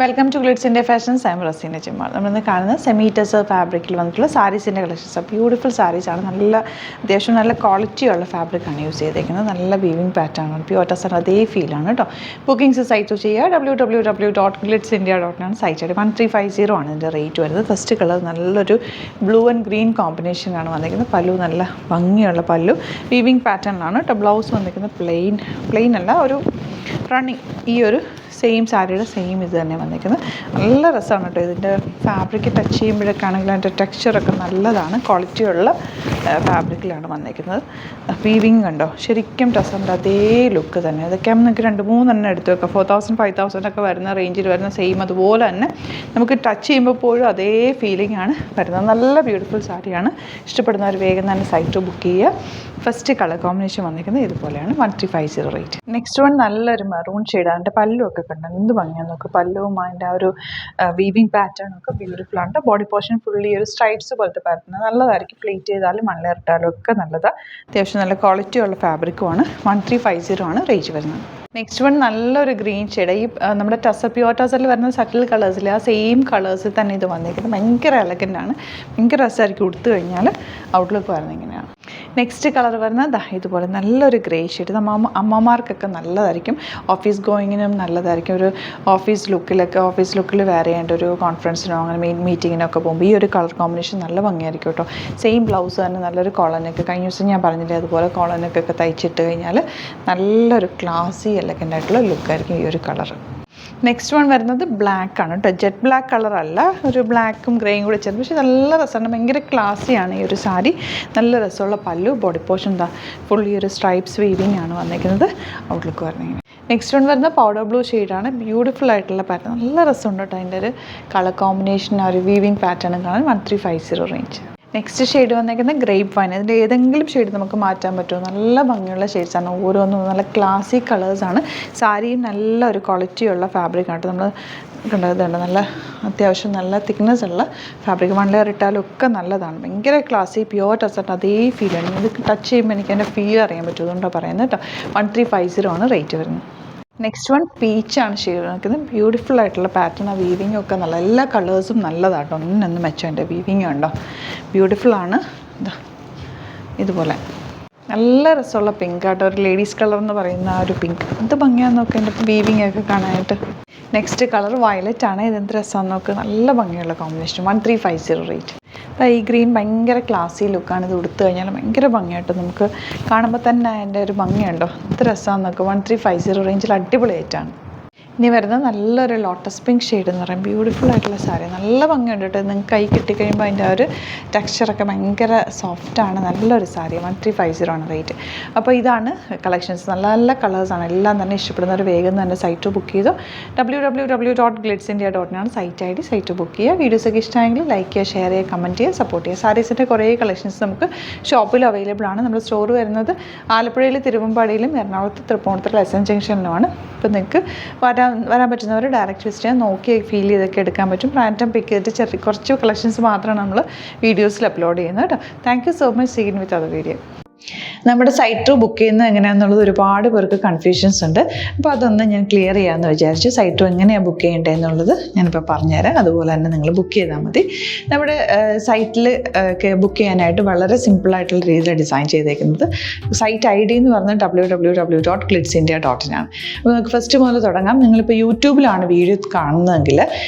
Welcome to Glitz India fashions. I am Razeena Chimmal. നമ്മളിന്ന് കാണുന്നത് semi tussar ഫാബ്രിക്കിൽ വന്നിട്ടുള്ള സാരീസിൻ്റെ കളക്ഷൻസ്. ബ്യൂട്ടിഫുൾ സാരീസാണ്. അത്യാവശ്യം നല്ല ക്വാളിറ്റിയുള്ള ഫാബ്രിക്കാണ് യൂസ് ചെയ്തേക്കുന്നത്. നല്ല വീവിങ് പാറ്റേൺ ആണ്. പ്യുവർ ടെസർ അതേ ഫീലാണ് കേട്ടോ. ബുക്കിംഗ്സ് സൈറ്റ് ചെയ്യുക www.glitzindia.com സൈറ്റ് ഐ ഡി 1350 ആണ് ഇതിൻ്റെ റേറ്റ് വരുന്നത്. ഫസ്റ്റ് കളർ നല്ലൊരു ബ്ലൂ ആൻഡ് ഗ്രീൻ കോമ്പിനേഷനാണ് വന്നിരിക്കുന്നത്. പല്ലു നല്ല ഭംഗിയുള്ള പല്ലു വീവിങ് പാറ്റേണിലാണ് കേട്ടോ. ബ്ലൗസ് വന്നിരിക്കുന്നത് പ്ലെയിൻ അല്ല, ഒരു റണ്ണിങ് ഈ ഒരു സെയിം സാരിയുടെ സെയിം ഇത് തന്നെ വന്നിരിക്കുന്നത്. നല്ല രസമാണ് കേട്ടോ. ഇതിൻ്റെ ഫാബ്രിക് ടച്ച് ചെയ്യുമ്പോഴൊക്കെ ആണെങ്കിൽ അതിൻ്റെ ടെക്സ്ചറൊക്കെ നല്ലതാണ്. ക്വാളിറ്റിയുള്ള ഫാബ്രിക്കിലാണ് വന്നിരിക്കുന്നത്. വീവിങ് കണ്ടോ, ശരിക്കും ടെസറിൻ്റെ അതേ ലുക്ക് തന്നെ. അതൊക്കെ നമുക്ക് 2-3 എടുത്ത് വെക്കാം. 4000 5000 ഒക്കെ വരുന്ന റേഞ്ചിൽ വരുന്ന സെയിം അതുപോലെ തന്നെ നമുക്ക് ടച്ച് ചെയ്യുമ്പോൾ പോലും അതേ ഫീലിംഗ് ആണ് വരുന്നത്. നല്ല ബ്യൂട്ടിഫുൾ സാരിയാണ്. ഇഷ്ടപ്പെടുന്നവർ വേഗം തന്നെ സൈറ്റ് ബുക്ക് ചെയ്യുക. ഫസ്റ്റ് കളർ കോമ്പിനേഷൻ വന്നിരിക്കുന്നത് ഇതുപോലെയാണ്. 1350 റേറ്റ്. നെക്സ്റ്റ് വൺ നല്ലൊരു മെറൂൺ ഷെയ്ഡ്. അതിൻ്റെ പല്ലുമൊക്കെ കണ്ടോ എന്ത് ഭംഗിയാന്ന് നോക്കുക. പല്ലുവും അതിൻ്റെ ആ ഒരു വീവിങ് പാറ്റേൺ ഒക്കെ ബ്യൂട്ടിഫുൾ ആണ്. ബോഡി പോർഷൻ ഫുള്ളി ഒരു സ്ട്രൈപ്സ് പോലത്തെ പാറ്റേൺ നല്ലതായിരിക്കും. പ്ലേറ്റ് ചെയ്താലും മണ്ണിലിട്ടാലും ഒക്കെ നല്ലതാണ്. അത്യാവശ്യം നല്ല ക്വാളിറ്റി ഉള്ള ഫാബ്രിക്കുമാണ്. 1350 ആണ് റേഞ്ച് വരുന്നത്. നെക്സ്റ്റ് വൺ നല്ലൊരു ഗ്രീൻ ഷെയ്ഡ്. ഈ നമ്മുടെ പ്യുവർ ടസറിൽ വരുന്ന സട്ടിൽ കളേഴ്സിൽ ആ സെയിം കളേഴ്സിൽ തന്നെ ഇത് വന്നിരിക്കുന്നത്. ഭയങ്കര എലഗൻ്റ് ആണ്. ഭയങ്കര രസമായിരിക്കും ഉടുത്തു കഴിഞ്ഞാൽ. ഔട്ട്ലുക്ക് വരുന്നത് ഇങ്ങനെയാണ്. നെക്സ്റ്റ് കളർ വരുന്നത് ഇതുപോലെ നല്ലൊരു ഗ്രേ ഷെയ്ഡ്. അമ്മമാർക്കൊക്കെ നല്ലതായിരിക്കും. ഓഫീസ് ഗോയിങ്ങിനും നല്ലതായിരിക്കും. ഒരു ഓഫീസ് ലുക്കിൽ വേറെ ചെയ്യേണ്ട ഒരു കോൺഫറൻസിനോ അങ്ങനെ മീറ്റിങ്ങിനൊക്കെ പോകുമ്പോൾ ഈ ഒരു കളർ കോമ്പിനേഷൻ നല്ല ഭംഗിയായിരിക്കും കേട്ടോ. സെയിം ബ്ലൗസ് തന്നെ നല്ലൊരു കോളനൊക്കെ കഴിഞ്ഞ ദിവസം ഞാൻ പറഞ്ഞില്ലേ അതുപോലെ കോളനൊക്കെ തയ്ച്ചിട്ട് കഴിഞ്ഞാൽ നല്ലൊരു ക്ലാസി എലഗൻ്റ് ആയിട്ടുള്ള ലുക്കായിരിക്കും ഈ ഒരു കളർ. നെക്സ്റ്റ് വൺ വരുന്നത് ബ്ലാക്ക് ആണ് കേട്ടോ. ജെറ്റ് ബ്ലാക്ക് കളറല്ല, ഒരു ബ്ലാക്കും ഗ്രേയും കൂടി ചേർന്ന്. പക്ഷേ നല്ല രസമാണ്. ഭയങ്കര ക്ലാസ്സിയാണ് ഈ ഒരു സാരി. നല്ല രസമുള്ള പല്ലു. ബോഡി പോർഷൻ ഫുൾ ഈ ഒരു സ്ട്രൈപ്സ് വീവിങ് ആണ് വന്നിരിക്കുന്നത്. ഔട്ട്ലുക്ക് വരുന്നത്. നെക്സ്റ്റ് വൺ വരുന്ന പൗഡർ ബ്ലൂ ഷെയ്ഡാണ്. ബ്യൂട്ടിഫുൾ ആയിട്ടുള്ള പാറ്റേൺ. നല്ല രസമുണ്ട് കേട്ടോ. അതിൻ്റെ ഒരു കളർ കോമ്പിനേഷൻ ആ ഒരു വീവിങ് പാറ്റേൺ കാണാൻ. 1350 റേഞ്ച്. നെക്സ്റ്റ് ഷെയ്ഡ് വന്നിരിക്കുന്നത് ഗ്രേപ്പ് വൈൻ. അതിൻ്റെ ഏതെങ്കിലും ഷെയ്ഡ് നമുക്ക് മാറ്റാൻ പറ്റുമോ. നല്ല ഭംഗിയുള്ള ഷെയ്ഡ്സാണ്. ഓരോന്നും നല്ല ക്ലാസിക് കളേഴ്സാണ്. സാരിയും നല്ല ഒരു ക്വാളിറ്റിയുള്ള ഫാബ്രിക്കാണ്. നമ്മൾ കണ്ടതുണ്ട്. നല്ല അത്യാവശ്യം നല്ല തിക്നെസ് ഉള്ള ഫാബ്രിക്. 1 ലെയർ ഇട്ടാലും ഒക്കെ നല്ലതാണ്. ഭയങ്കര ക്ലാസി പ്യുവർ ടെസറിൻ്റെ അതേ ഫീലാണ്. ഇത് ടച്ച് ചെയ്യുമ്പോൾ എനിക്ക് എൻ്റെ ഫീൽ അറിയാൻ പറ്റും. അതുകൊണ്ടാണ് പറയുന്നത് കേട്ടോ. 1350 ആണ് റേറ്റ് വരുന്നത്. നെക്സ്റ്റ് വൺ പീച്ചാണ് ഷെയ്ഡ് നിൽക്കുന്നത്. ബ്യൂട്ടിഫുൾ ആയിട്ടുള്ള പാറ്റേൺ. ആ വീവിങ് ഒക്കെ നല്ല എല്ലാ കളേഴ്സും നല്ലതാട്ടോ. ഒന്നും മെച്ചം എൻ്റെ വീവിങ് ഉണ്ടോ. ബ്യൂട്ടിഫുള്ളാണ്. ഇതുപോലെ നല്ല രസമുള്ള പിങ്ക് ആട്ടോ. ഒരു ലേഡീസ് കളർ എന്ന് പറയുന്ന ആ ഒരു പിങ്ക് എന്ത് ഭംഗിയാന്ന് നോക്കുക എൻ്റെ വീവിങ് ഒക്കെ കാണാനായിട്ട്. നെക്സ്റ്റ് കളർ വയലറ്റ് ആണ്. ഇതെന്ത് രസമാണെന്ന് നോക്കുക. നല്ല ഭംഗിയുള്ള കോമ്പിനേഷൻ. 1350 റേറ്റ്. ഈ ഗ്രീൻ ഭയങ്കര ക്ലാസി ലുക്കാണ്. ഇത് ഉടുത്തു കഴിഞ്ഞാൽ ഭയങ്കര ഭംഗിയായിട്ട് നമുക്ക് കാണുമ്പോൾ തന്നെ അതിൻ്റെ ഒരു ഭംഗിയുണ്ടോ. എന്ത് രസമാണെന്ന് നോക്കുക. 1350 റേഞ്ചിൽ അടിപൊളിയായിട്ടാണ്. ഇനി വരുന്നത് നല്ലൊരു ലോട്ടസ് പിങ്ക് ഷെയ്ഡ് എന്ന് പറയും. ബ്യൂട്ടിഫുൾ ആയിട്ടുള്ള സാരി. നല്ല ഭംഗിയുണ്ട് കേട്ടോ. നിങ്ങൾക്ക് കൈ കിട്ടിക്കഴിയുമ്പോൾ അതിൻ്റെ ആ ഒരു ടെക്സ്ചറൊക്കെ ഭയങ്കര സോഫ്റ്റാണ്. നല്ലൊരു സാരി. 1350 ആണ് റേറ്റ്. അപ്പോൾ ഇതാണ് കളക്ഷൻസ്. നല്ല നല്ല കളേഴ്സാണ്. എല്ലാം തന്നെ ഇഷ്ടപ്പെടുന്നവർ വേഗം തന്നെ സൈറ്റ് ബുക്ക് ചെയ്തു. www.glitzindia.com ആണ് site I D. Site book ചെയ്യുക. വീഡിയോസൊക്കെ ഇഷ്ടമായെങ്കിൽ ലൈക്ക് ചെയ്യുക, ഷെയർ ചെയ്യുക, കമൻറ്റ് ചെയ്യുക, സപ്പോർട്ട് ചെയ്യുക. സാരീസിൻ്റെ കുറേ കളക്ഷൻസ് നമുക്ക് ഷോപ്പിൽ അവൈലബിൾ ആണ്. നമ്മുടെ സ്റ്റോർ വരുന്നത് ആലപ്പുഴയിൽ, തിരുവമ്പാടിയിലും, എറണാകുളത്ത്, തൃപ്പൂണിത്തുറ SN ജംഗ്ഷനിലുമാണ്. അപ്പോൾ നിങ്ങൾക്ക് വരാൻ പറ്റുന്നവർ ഡയറക്റ്റ് വിസിറ്റ് ചെയ്യാൻ നോക്കി ഫീൽ ചെയ്തൊക്കെ എടുക്കാൻ പറ്റും. റാൻഡം പിക്ക് ചെയ്തിട്ട് കുറച്ച് കളക്ഷൻസ് മാത്രമാണ് നമ്മൾ വീഡിയോസിൽ അപ്ലോഡ് ചെയ്യുന്നത് കേട്ടോ. Thank you so much. See you with other video. നമ്മുടെ സൈറ്റ് ബുക്ക് ചെയ്യുന്നത് എങ്ങനെയാണെന്നുള്ളത് ഒരുപാട് പേർക്ക് കൺഫ്യൂഷൻസ് ഉണ്ട്. അപ്പോൾ അതൊന്ന് ഞാൻ ക്ലിയർ ചെയ്യാമെന്ന് വിചാരിച്ചു. സൈറ്റ് എങ്ങനെയാണ് ബുക്ക് ചെയ്യേണ്ടതെന്നുള്ളത് ഞാനിപ്പോൾ പറഞ്ഞുതരാം. അതുപോലെ തന്നെ നിങ്ങൾ ബുക്ക് ചെയ്താൽ മതി. നമ്മുടെ സൈറ്റിൽ ബുക്ക് ചെയ്യാനായിട്ട് വളരെ സിമ്പിളായിട്ടുള്ള രീതിയിൽ ഡിസൈൻ ചെയ്തേക്കുന്നത്. സൈറ്റ് ID എന്ന് പറഞ്ഞാൽ www.glitzindia.com ആണ്. അപ്പോൾ നമുക്ക് ഫസ്റ്റ് മുതൽ തുടങ്ങാം. നിങ്ങളിപ്പോൾ യൂട്യൂബിലാണ് വീഡിയോ കാണുന്നതെങ്കിൽ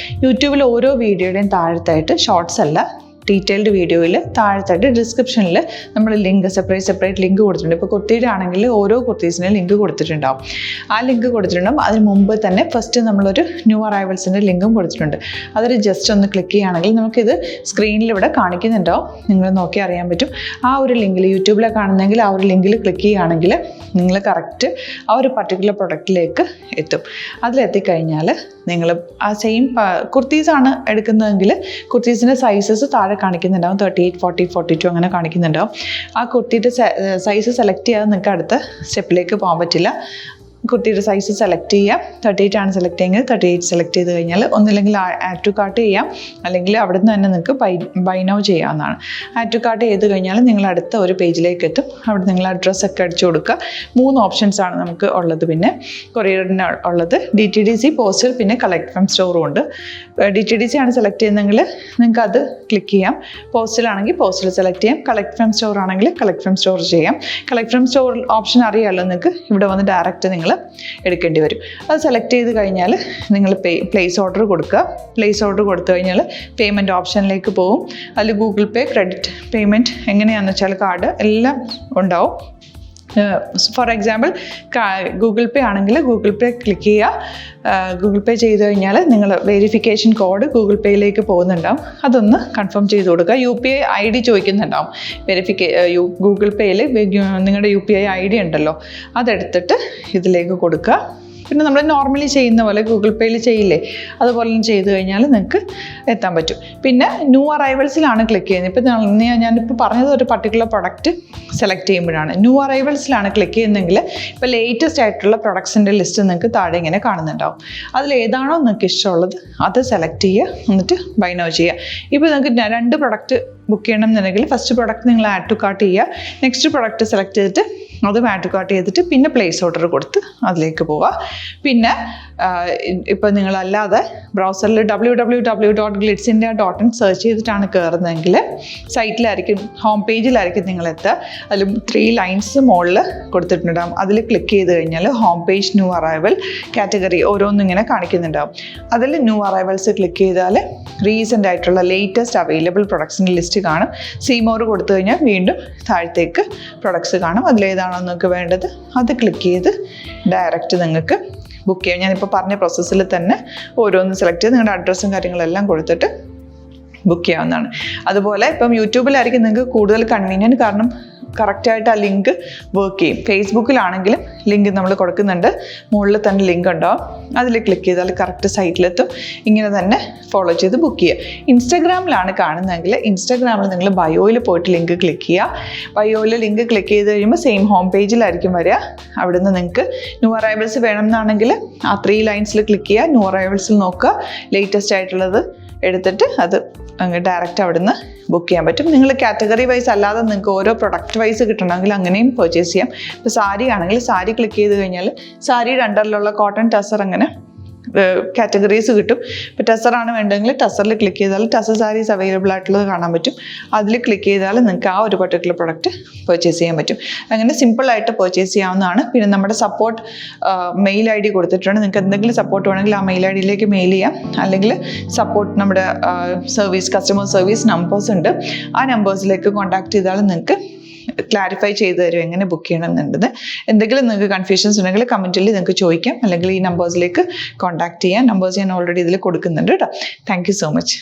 യൂട്യൂബിൽ ഓരോ വീഡിയോയുടെയും താഴത്തായിട്ട് ഷോർട്സ് അല്ല, ഡീറ്റെയിൽഡ് വീഡിയോയിൽ താഴത്തായിട്ട് ഡിസ്ക്രിപ്ഷനിൽ നമ്മൾ ലിങ്ക് സെപ്പറേറ്റ് ലിങ്ക് കൊടുത്തിട്ടുണ്ട്. ഇപ്പോൾ കുർത്തിയുടെ ആണെങ്കിൽ ഓരോ കുർത്തീസിനും ലിങ്ക് കൊടുത്തിട്ടുണ്ടാവും. ആ ലിങ്ക് കൊടുത്തിട്ടുണ്ടാവും. അതിന് മുമ്പ് തന്നെ ഫസ്റ്റ് നമ്മളൊരു ന്യൂ അറൈവൽസിൻ്റെ ലിങ്കും കൊടുത്തിട്ടുണ്ട്. അതൊരു ജസ്റ്റ് ഒന്ന് ക്ലിക്ക് ചെയ്യുകയാണെങ്കിൽ നമുക്കിത് സ്ക്രീനിൽ ഇവിടെ കാണിക്കുന്നുണ്ടാവും. നിങ്ങൾ നോക്കി അറിയാൻ പറ്റും. ആ ഒരു ലിങ്കിൽ യൂട്യൂബിലെ കാണുന്നെങ്കിൽ ആ ഒരു ലിങ്കിൽ ക്ലിക്ക് ചെയ്യുകയാണെങ്കിൽ നിങ്ങൾ കറക്റ്റ് ആ ഒരു പർട്ടിക്കുലർ പ്രൊഡക്റ്റിലേക്ക് എത്തും. അതിലെത്തിക്കഴിഞ്ഞാൽ നിങ്ങൾ ആ സെയിം കുർത്തീസാണ് എടുക്കുന്നതെങ്കിൽ കുർത്തീസിൻ്റെ സൈസസ് താഴെ കാണിക്കുന്നുണ്ടാവും. 38, 40, 42 അങ്ങനെ കാണിക്കുന്നുണ്ടാവും. ആ കുർത്തിയുടെ സൈസ് സെലക്ട് ചെയ്യാതെ നിങ്ങൾക്ക് അടുത്ത സ്റ്റെപ്പിലേക്ക് പോകാൻ പറ്റില്ല. കുർത്തിയുടെ സൈസ് സെലക്ട് ചെയ്യാം. 38 ആണ് സെലക്ട് ചെയ്യുന്നത്. 38 സെലക്ട് ചെയ്ത് കഴിഞ്ഞാൽ ഒന്നില്ലെങ്കിൽ ആഡ് ടു കാർട്ട് ചെയ്യാം, അല്ലെങ്കിൽ അവിടെ നിന്ന് തന്നെ നിങ്ങൾക്ക് ബൈ നൗ ചെയ്യാവുന്നതാണ്. ആഡ് ടു കാർട്ട് ചെയ്ത് കഴിഞ്ഞാൽ നിങ്ങൾ അടുത്ത ഒരു പേജിലേക്ക് എത്തും. അവിടെ നിങ്ങൾ അഡ്രസ്സൊക്കെ അടിച്ചു കൊടുക്കുക. 3 ഓപ്ഷൻസ് ആണ് നമുക്ക് ഉള്ളത്. പിന്നെ കൊറിയറിന് ഉള്ളത് DTDC, പോസ്റ്റൽ, പിന്നെ കളക്ട് ഫ്രം സ്റ്റോറും ഉണ്ട്. DTDC ആണ് സെലക്ട് ചെയ്യുന്നതെങ്കിൽ നിങ്ങൾക്ക് അത് ക്ലിക്ക് ചെയ്യാം. പോസ്റ്റലാണെങ്കിൽ പോസ്റ്റൽ സെലക്ട് ചെയ്യാം. കളക്ട് ഫ്രം സ്റ്റോർ ആണെങ്കിൽ കളക്ട് ഫ്രം സ്റ്റോർ ചെയ്യാം. കളക്ട് ഫ്രം സ്റ്റോർ ഓപ്ഷൻ അറിയാമല്ലോ നിങ്ങൾക്ക്. ഇവിടെ വന്ന് ഡയറക്റ്റ് നിങ്ങൾ എടുക്കേണ്ടി വരും. അത് സെലക്ട് ചെയ്ത് കഴിഞ്ഞാൽ നിങ്ങൾ പ്ലേസ് ഓർഡർ കൊടുക്കുക. പ്ലേസ് ഓർഡർ കൊടുത്തു കഴിഞ്ഞാൽ പേയ്മെൻറ്റ് ഓപ്ഷനിലേക്ക് പോകും. അതിൽ ഗൂഗിൾ പേ, ക്രെഡിറ്റ് പേയ്മെൻറ്റ് എങ്ങനെയാണെന്ന് വെച്ചാൽ കാർഡ് എല്ലാം ഉണ്ടാവും. ഫോർ എക്സാമ്പിൾ ഗൂഗിൾ പേ ആണെങ്കിൽ ഗൂഗിൾ പേ ക്ലിക്ക് ചെയ്യുക. ഗൂഗിൾ പേ ചെയ്ത് കഴിഞ്ഞാൽ നിങ്ങൾ വെരിഫിക്കേഷൻ കോഡ് ഗൂഗിൾ പേയിലേക്ക് പോകുന്നുണ്ടാവും. അതൊന്ന് കൺഫേം ചെയ്ത് കൊടുക്കുക. UPI ID ചോദിക്കുന്നുണ്ടാവും. ഗൂഗിൾ പേയിൽ നിങ്ങളുടെ UPI ID ഉണ്ടല്ലോ, അതെടുത്തിട്ട് ഇതിലേക്ക് കൊടുക്കുക. പിന്നെ നമ്മൾ നോർമലി ചെയ്യുന്ന പോലെ ഗൂഗിൾ പേയിൽ ചെയ്യില്ലേ, അതുപോലെ ചെയ്ത് കഴിഞ്ഞാൽ നിങ്ങൾക്ക് എത്താൻ പറ്റും. പിന്നെ ന്യൂ അറൈവൽസിലാണ് ക്ലിക്ക് ചെയ്യുന്നത്. ഇപ്പം ഞാനിപ്പോൾ പറഞ്ഞത് ഒരു പർട്ടിക്കുലർ പ്രൊഡക്റ്റ് സെലക്ട് ചെയ്യുമ്പോഴാണ്. ന്യൂ അറൈവൽസിലാണ് ക്ലിക്ക് ചെയ്യുന്നതെങ്കിൽ ഇപ്പോൾ ലേറ്റസ്റ്റ് ആയിട്ടുള്ള പ്രൊഡക്ട്സിൻ്റെ ലിസ്റ്റ് നിങ്ങൾക്ക് താഴെ ഇങ്ങനെ കാണുന്നുണ്ടാവും. അതിലേതാണോ നിങ്ങൾക്ക് ഇഷ്ടമുള്ളത് അത് സെലക്ട് ചെയ്യുക, എന്നിട്ട് ബൈ നൗ ചെയ്യുക. ഇപ്പോൾ നിങ്ങൾക്ക് 2 പ്രൊഡക്റ്റ് ബുക്ക് ചെയ്യണം എന്നുണ്ടെങ്കിൽ ഫസ്റ്റ് പ്രൊഡക്റ്റ് നിങ്ങൾ ആഡ് ടു കാർട്ട് ചെയ്യുക. നെക്സ്റ്റ് പ്രൊഡക്റ്റ് സെലക്ട് ചെയ്തിട്ട് അതും ആഡ് ടു കാർട്ട് ചെയ്തിട്ട് പിന്നെ പ്ലേസ് ഓർഡർ കൊടുത്ത് അതിലേക്ക് പോവുക. പിന്നെ ഇപ്പോൾ നിങ്ങളല്ലാതെ ബ്രൗസറിൽ www.glitzindia.in സെർച്ച് ചെയ്തിട്ടാണ് കയറുന്നതെങ്കിൽ സൈറ്റിലായിരിക്കും, ഹോം പേജിലായിരിക്കും നിങ്ങളെത്തുക. അതിൽ 3 ലൈൻസ് മുകളിൽ കൊടുത്തിട്ടുണ്ടാകും. അതിൽ ക്ലിക്ക് ചെയ്ത് കഴിഞ്ഞാൽ home page, new arrival, category ഓരോന്നും ഇങ്ങനെ കാണിക്കുന്നുണ്ടാവും. അതിൽ ന്യൂ അറൈവൽസ് ക്ലിക്ക് ചെയ്താൽ റീസെൻ്റ് ആയിട്ടുള്ള ലേറ്റസ്റ്റ് അവൈലബിൾ പ്രൊഡക്ട്സിൻ്റെ ലിസ്റ്റ് കാണും. സീമോർ കൊടുത്തു കഴിഞ്ഞാൽ വീണ്ടും താഴത്തേക്ക് പ്രൊഡക്ട്സ് കാണും. അതിലേതാണോ നിങ്ങൾക്ക് വേണ്ടത് അത് ക്ലിക്ക് ചെയ്ത് ഡയറക്റ്റ് നിങ്ങൾക്ക് ബുക്ക് ചെയ്യാം. ഞാനിപ്പോൾ പറഞ്ഞ പ്രോസസ്സിൽ തന്നെ ഓരോന്ന് സെലക്ട് ചെയ്ത് നിങ്ങളുടെ അഡ്രസ്സും കാര്യങ്ങളെല്ലാം കൊടുത്തിട്ട് ബുക്ക് ചെയ്യാവുന്നതാണ്. അതുപോലെ ഇപ്പം യൂട്യൂബിലായിരിക്കും നിങ്ങൾക്ക് കൂടുതൽ കൺവീനിയൻറ്റ്, കാരണം കറക്റ്റായിട്ട് ആ ലിങ്ക് വർക്ക് ചെയ്യും. ഫേസ്ബുക്കിലാണെങ്കിലും ലിങ്ക് നമ്മൾ കൊടുക്കുന്നുണ്ട്, മുകളിൽ തന്നെ ലിങ്ക് ഉണ്ടാവും. അതിൽ ക്ലിക്ക് ചെയ്താൽ കറക്റ്റ് സൈറ്റിലെത്തും. ഇങ്ങനെ തന്നെ ഫോളോ ചെയ്ത് ബുക്ക് ചെയ്യുക. ഇൻസ്റ്റാഗ്രാമിലാണ് കാണുന്നതെങ്കിൽ ഇൻസ്റ്റാഗ്രാമിൽ നിങ്ങൾ ബയോയിൽ പോയിട്ട് ലിങ്ക് ക്ലിക്ക് ചെയ്യുക. ബയോയിൽ ലിങ്ക് ക്ലിക്ക് ചെയ്ത് കഴിയുമ്പോൾ സെയിം ഹോം പേജിലായിരിക്കും വരിക. അവിടുന്ന് നിങ്ങൾക്ക് ന്യൂ അറൈവൽസ് വേണമെന്നാണെങ്കിൽ ആ 3 ലൈൻസിൽ ക്ലിക്ക് ചെയ്യുക. ന്യൂ അറൈവൽസിൽ നോക്കുക, ലേറ്റസ്റ്റ് ആയിട്ടുള്ളത് എടുത്തിട്ട് അത് ഡയറക്റ്റ് അവിടുന്ന് ബുക്ക് ചെയ്യാൻ പറ്റും. നിങ്ങൾ കാറ്റഗറി വൈസ് അല്ലാതെ നിങ്ങൾക്ക് ഓരോ പ്രൊഡക്റ്റ് വൈസ് കിട്ടണമെങ്കിൽ അങ്ങനെയും പർച്ചേസ് ചെയ്യാം. ഇപ്പോൾ സാരി ആണെങ്കിൽ സാരി ക്ലിക്ക് ചെയ്ത് കഴിഞ്ഞാൽ സാരിയുടെ അണ്ടറിലുള്ള കോട്ടൺ, ടസർ അങ്ങനെ കാറ്റഗറീസ് കിട്ടും. ഇപ്പോൾ ടസറാണ് വേണ്ടതെങ്കിൽ ടസറിൽ ക്ലിക്ക് ചെയ്താൽ ടസർ സാരീസ് അവൈലബിൾ ആയിട്ടുള്ളത് കാണാൻ പറ്റും. അതിൽ ക്ലിക്ക് ചെയ്താൽ നിങ്ങൾക്ക് ആ ഒരു പർട്ടിക്കുലർ പ്രൊഡക്റ്റ് പർച്ചേസ് ചെയ്യാൻ പറ്റും. അങ്ങനെ സിമ്പിളായിട്ട് പർച്ചേസ് ചെയ്യാവുന്നതാണ്. പിന്നെ നമ്മുടെ സപ്പോർട്ട് മെയിൽ ID കൊടുത്തിട്ടുണ്ട്. നിങ്ങൾക്ക് എന്തെങ്കിലും സപ്പോർട്ട് വേണമെങ്കിൽ ആ മെയിൽ IDയിലേക്ക് മെയിൽ ചെയ്യാം. അല്ലെങ്കിൽ സപ്പോർട്ട് നമ്മുടെ കസ്റ്റമർ സർവീസ് നമ്പേഴ്സ് ഉണ്ട്. ആ നമ്പേഴ്സിലേക്ക് കോൺടാക്ട് ചെയ്താൽ നിങ്ങൾക്ക് ക്ലാരിഫൈ ചെയ്ത് തരും എങ്ങനെ ബുക്ക് ചെയ്യണം എന്നുള്ളത്. എന്തെങ്കിലും നിങ്ങൾക്ക് കൺഫ്യൂഷൻസ് ഉണ്ടെങ്കിൽ കമൻറ്റിൽ നിങ്ങൾക്ക് ചോദിക്കാം, അല്ലെങ്കിൽ ഈ നമ്പേഴ്സിലേക്ക് കോൺടാക്ട് ചെയ്യാം. നമ്പേഴ്സ് ഞാൻ ഓൾറെഡി ഇതിൽ കൊടുക്കുന്നുണ്ട് കേട്ടോ. Thank you so much.